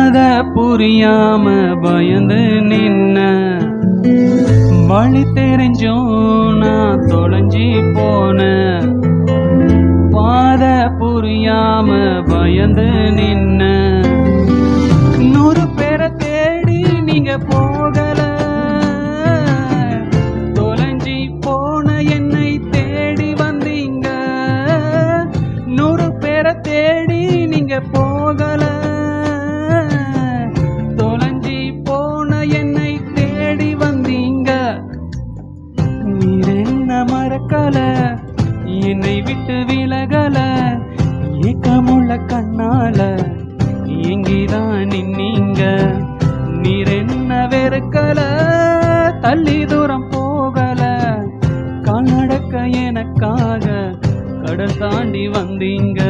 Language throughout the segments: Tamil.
பாத புரியாம பயந்து நின்ன வழி தெரிஞ்சும் நான் தொலைஞ்சி போன பாத புரியாம பயந்து நின்ன 100 பேரை தேடி நீங்க போகல தொலைஞ்சி போன என்னை தேடி வந்தீங்க 100 பேரை தேடி நீங்க போகல தொலைஞ்சி போன என்னை தேடி வந்தீங்க நீர் என்ன மறக்கல என்னை விட்டு விலகல ஏக்கமுள்ள கண்ணால எங்கிதான் நின்னீங்க நீர் என்ன வெறுக்கல தள்ளி தூரம் போகல கால் நடக்க எனக்காக கடல் தாண்டி வந்தீங்க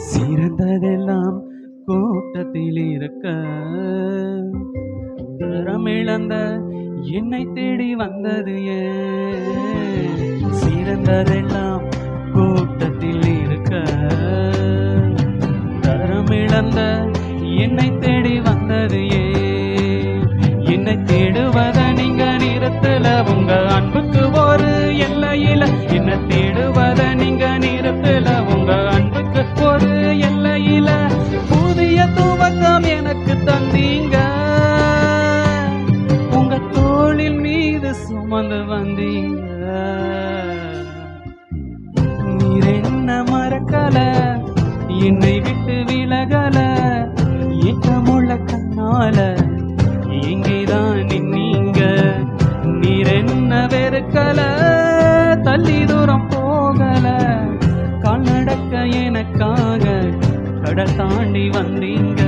சிறந்ததெல்லாம் கூட்டத்தில் இருக்க தரமிழந்த என்னை தேடி வந்தது சிறந்ததெல்லாம் கூட்டத்தில் இருக்க தரமிழந்த என்னை தேடி வந்தது என்னை தேடுவத நீங்க நிறுத்தல உங்க அன்புக்கு ஒரு எல்லையில என்னை தேடுவத நீங்க நிறுத்தல உங்க அன்புக்கு ஒரு எல்லையில புதிய துவக்கம் எனக்கு தந்தீங்க உங்க தோளில் மீது சுமந்து வந்தீங்க நீர் என்ன மறக்கல என்னை விட்டு விலகல ஏக்கமுள்ள கண்ணால எங்கேதான் நின்னீங்க நீர் என்ன வெறுக்கல தள்ளி தூரம் போகல கால் நடக்க எனக்காக கடல் தாண்டி வந்தீங்க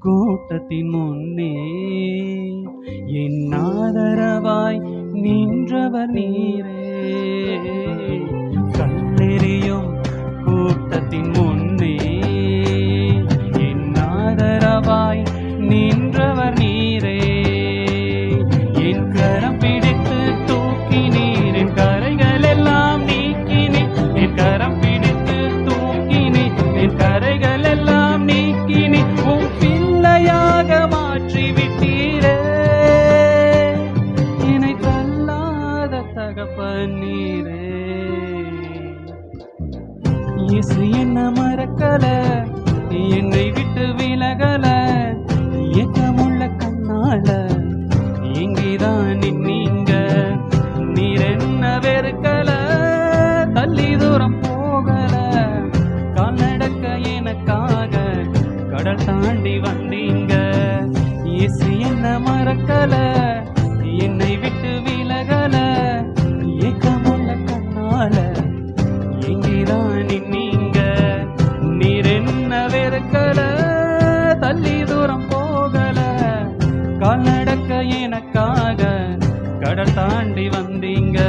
கூட்டத்தின் முன்னே என் ஆதரவாய் நின்றவர் நீரே கல்லெறியும் கூட்டத்தின் முன்னே என் ஆதரவாய் நின்றவர் நீரே என் கரம் பிடித்து தூக்கி நீர் என் கரைகள் எல்லாம் நீக்கினேன் என் கரம் பிடித்து தூக்கினேன் என் கரைகள் எல்லாம் நீக்கினேன் பிள்ளையாக மாற்றி விட்டீரே என்னை தள்ளாத தகப்பனீரே இயேசு என்ன மறக்கல என்னை விட்டு விலகல ஏக்கமுள்ள கண்ணால எங்கேதான் நின்னீங்க நீர் என்ன வெறுக்கல தள்ளி தூரம் போகல கால் நடக்க எனக்காக கடல் தாண்டி வந்தீங்க இயேசு என்ன மறக்கல என்னை விட்டு விலகல ஏக்கமுள்ள கண்ணால எங்கேதான் நின்னீங்க நீர் என்ன வெறுக்கல தள்ளி தூரம் போகல கால் நடக்க எனக்காக கடல் தாண்டி வந்தீங்க